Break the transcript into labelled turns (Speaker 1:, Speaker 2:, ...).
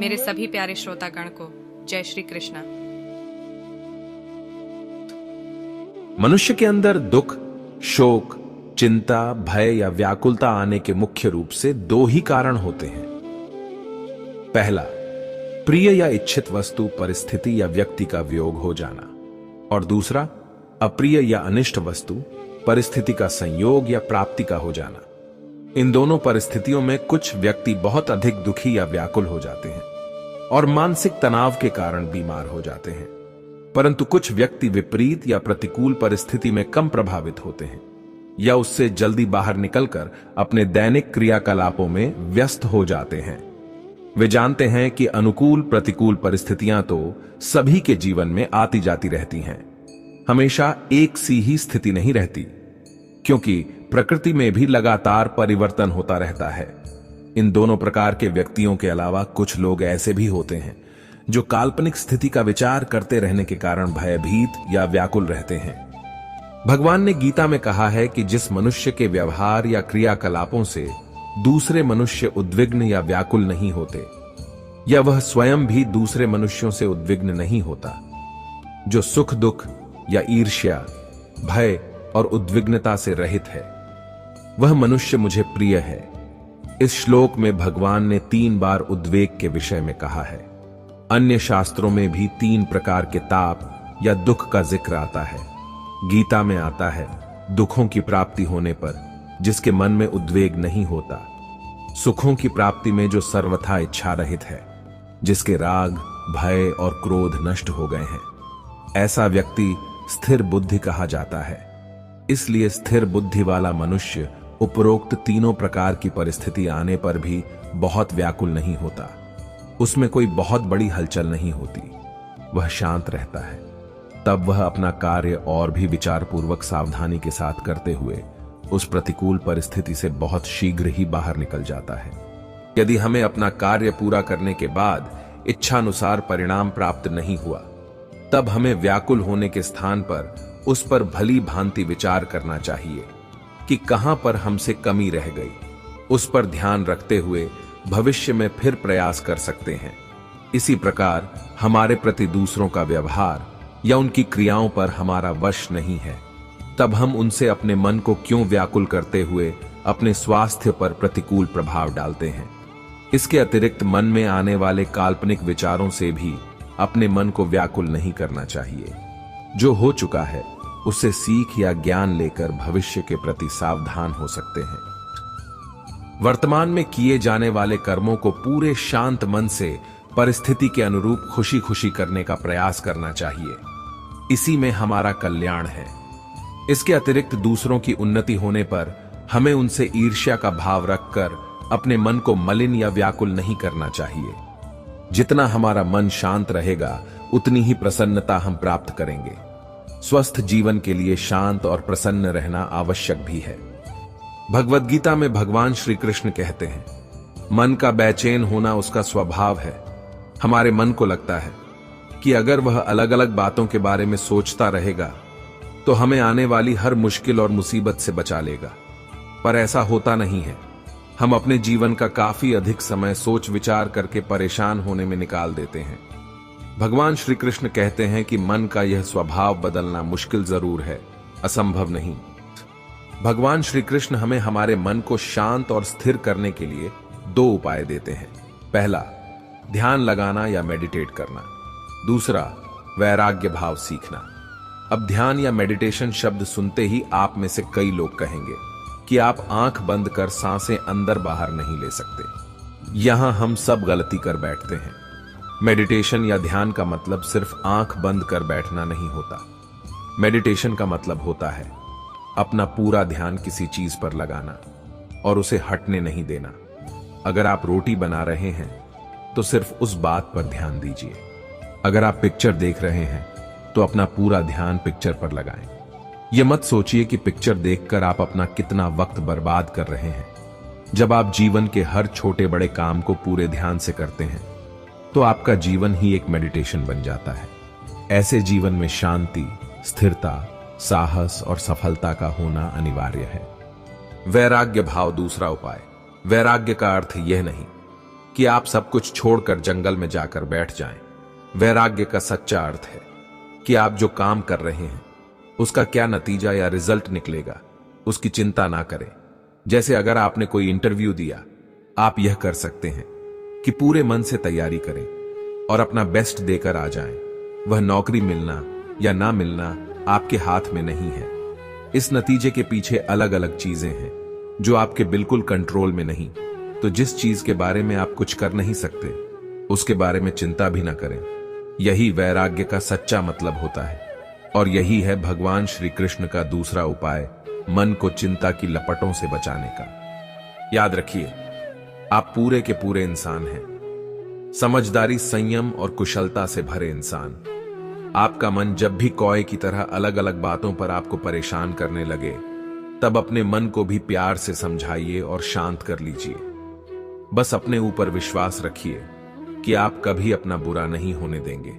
Speaker 1: मेरे सभी प्यारे श्रोतागण को जय श्री कृष्णा।
Speaker 2: मनुष्य के अंदर दुख, शोक, चिंता, भय या व्याकुलता आने के मुख्य रूप से दो ही कारण होते हैं। पहला, प्रिय या इच्छित वस्तु, परिस्थिति या व्यक्ति का वियोग हो जाना, और दूसरा, अप्रिय या अनिष्ट वस्तु, परिस्थिति का संयोग या प्राप्ति का हो जाना। इन दोनों परिस्थितियों में कुछ व्यक्ति बहुत अधिक दुखी या व्याकुल हो जाते हैं और मानसिक तनाव के कारण बीमार हो जाते हैं, परंतु कुछ व्यक्ति विपरीत या प्रतिकूल परिस्थिति में कम प्रभावित होते हैं या उससे जल्दी बाहर निकलकर अपने दैनिक क्रियाकलापों में व्यस्त हो जाते हैं। वे जानते हैं कि अनुकूल प्रतिकूल परिस्थितियां तो सभी के जीवन में आती जाती रहती हैं, हमेशा एक सी ही स्थिति नहीं रहती, क्योंकि प्रकृति में भी लगातार परिवर्तन होता रहता है। इन दोनों प्रकार के व्यक्तियों के अलावा कुछ लोग ऐसे भी होते हैं जो काल्पनिक स्थिति का विचार करते रहने के कारण भयभीत या व्याकुल रहते हैं। भगवान ने गीता में कहा है कि जिस मनुष्य के व्यवहार या क्रियाकलापों से दूसरे मनुष्य उद्विग्न या व्याकुल नहीं होते, या वह स्वयं भी दूसरे मनुष्यों से उद्विग्न नहीं होता, जो सुख दुख या ईर्ष्या, भय और उद्विग्नता से रहित है, वह मनुष्य मुझे प्रिय है। इस श्लोक में भगवान ने 3 बार उद्वेग के विषय में कहा है। अन्य शास्त्रों में भी 3 प्रकार के ताप या दुख का जिक्र आता है। गीता में आता है, दुखों की प्राप्ति होने पर जिसके मन में उद्वेग नहीं होता, सुखों की प्राप्ति में जो सर्वथा इच्छा रहित है, जिसके राग, भय और क्रोध नष्ट हो गए हैं, ऐसा व्यक्ति स्थिर बुद्धि कहा जाता है। इसलिए स्थिर बुद्धि वाला मनुष्य उपरोक्त तीनों प्रकार की परिस्थिति आने पर भी बहुत व्याकुल नहीं होता, उसमें कोई बहुत बड़ी हलचल नहीं होती, वह शांत रहता है। तब वह अपना कार्य और भी विचारपूर्वक सावधानी के साथ करते हुए उस प्रतिकूल परिस्थिति से बहुत शीघ्र ही बाहर निकल जाता है। यदि हमें अपना कार्य पूरा करने के बाद इच्छानुसार परिणाम प्राप्त नहीं हुआ, तब हमें व्याकुल होने के स्थान पर उस पर भली भांति विचार करना चाहिए कि कहां पर हमसे कमी रह गई। उस पर ध्यान रखते हुए भविष्य में फिर प्रयास कर सकते हैं। इसी प्रकार हमारे प्रति दूसरों का व्यवहार या उनकी क्रियाओं पर हमारा वश नहीं है, तब हम उनसे अपने मन को क्यों व्याकुल करते हुए अपने स्वास्थ्य पर प्रतिकूल प्रभाव डालते हैं। इसके अतिरिक्त मन में आने वाले काल्पनिक विचारों से भी अपने मन को व्याकुल नहीं करना चाहिए। जो हो चुका है उससे सीख या ज्ञान लेकर भविष्य के प्रति सावधान हो सकते हैं। वर्तमान में किए जाने वाले कर्मों को पूरे शांत मन से परिस्थिति के अनुरूप खुशी खुशी करने का प्रयास करना चाहिए। इसी में हमारा कल्याण है। इसके अतिरिक्त दूसरों की उन्नति होने पर हमें उनसे ईर्ष्या का भाव रखकर अपने मन को मलिन या व्याकुल नहीं करना चाहिए। जितना हमारा मन शांत रहेगा, उतनी ही प्रसन्नता हम प्राप्त करेंगे। स्वस्थ जीवन के लिए शांत और प्रसन्न रहना आवश्यक भी है। भगवद गीता में भगवान श्री कृष्ण कहते हैं, मन का बेचैन होना उसका स्वभाव है। हमारे मन को लगता है कि अगर वह अलग अलग बातों के बारे में सोचता रहेगा तो हमें आने वाली हर मुश्किल और मुसीबत से बचा लेगा, पर ऐसा होता नहीं है। हम अपने जीवन का काफी अधिक समय सोच विचार करके परेशान होने में निकाल देते हैं। भगवान श्री कृष्ण कहते हैं कि मन का यह स्वभाव बदलना मुश्किल जरूर है, असंभव नहीं। भगवान श्री कृष्ण हमें हमारे मन को शांत और स्थिर करने के लिए 2 उपाय देते हैं। पहला, ध्यान लगाना या मेडिटेट करना। दूसरा, वैराग्य भाव सीखना। अब ध्यान या मेडिटेशन शब्द सुनते ही आप में से कई लोग कहेंगे कि आप आंख बंद कर सांसें अंदर बाहर नहीं ले सकते। यहां हम सब गलती कर बैठते हैं। मेडिटेशन या ध्यान का मतलब सिर्फ आंख बंद कर बैठना नहीं होता। मेडिटेशन का मतलब होता है अपना पूरा ध्यान किसी चीज पर लगाना और उसे हटने नहीं देना। अगर आप रोटी बना रहे हैं तो सिर्फ उस बात पर ध्यान दीजिए। अगर आप पिक्चर देख रहे हैं तो अपना पूरा ध्यान पिक्चर पर लगाएं। यह मत सोचिए कि पिक्चर देखकर आप अपना कितना वक्त बर्बाद कर रहे हैं। जब आप जीवन के हर छोटे बड़े काम को पूरे ध्यान से करते हैं तो आपका जीवन ही एक मेडिटेशन बन जाता है। ऐसे जीवन में शांति, स्थिरता, साहस और सफलता का होना अनिवार्य है। वैराग्य भाव दूसरा उपाय। वैराग्य का अर्थ यह नहीं कि आप सब कुछ छोड़कर जंगल में जाकर बैठ जाएं। वैराग्य का सच्चा अर्थ है कि आप जो काम कर रहे हैं उसका क्या नतीजा या रिजल्ट निकलेगा उसकी चिंता ना करें। जैसे अगर आपने कोई इंटरव्यू दिया, आप यह कर सकते हैं कि पूरे मन से तैयारी करें और अपना बेस्ट देकर आ जाएं। वह नौकरी मिलना या ना मिलना आपके हाथ में नहीं है। इस नतीजे के पीछे अलग अलग चीजें हैं जो आपके बिल्कुल कंट्रोल में नहीं। तो जिस चीज के बारे में आप कुछ कर नहीं सकते उसके बारे में चिंता भी ना करें। यही वैराग्य का सच्चा मतलब होता है और यही है भगवान श्री कृष्ण का दूसरा उपाय, मन को चिंता की लपटों से बचाने का। याद रखिए, आप पूरे के पूरे इंसान हैं, समझदारी, संयम और कुशलता से भरे इंसान। आपका मन जब भी कौए की तरह अलग अलग बातों पर आपको परेशान करने लगे, तब अपने मन को भी प्यार से समझाइए और शांत कर लीजिए। बस अपने ऊपर विश्वास रखिए कि आप कभी अपना बुरा नहीं होने देंगे।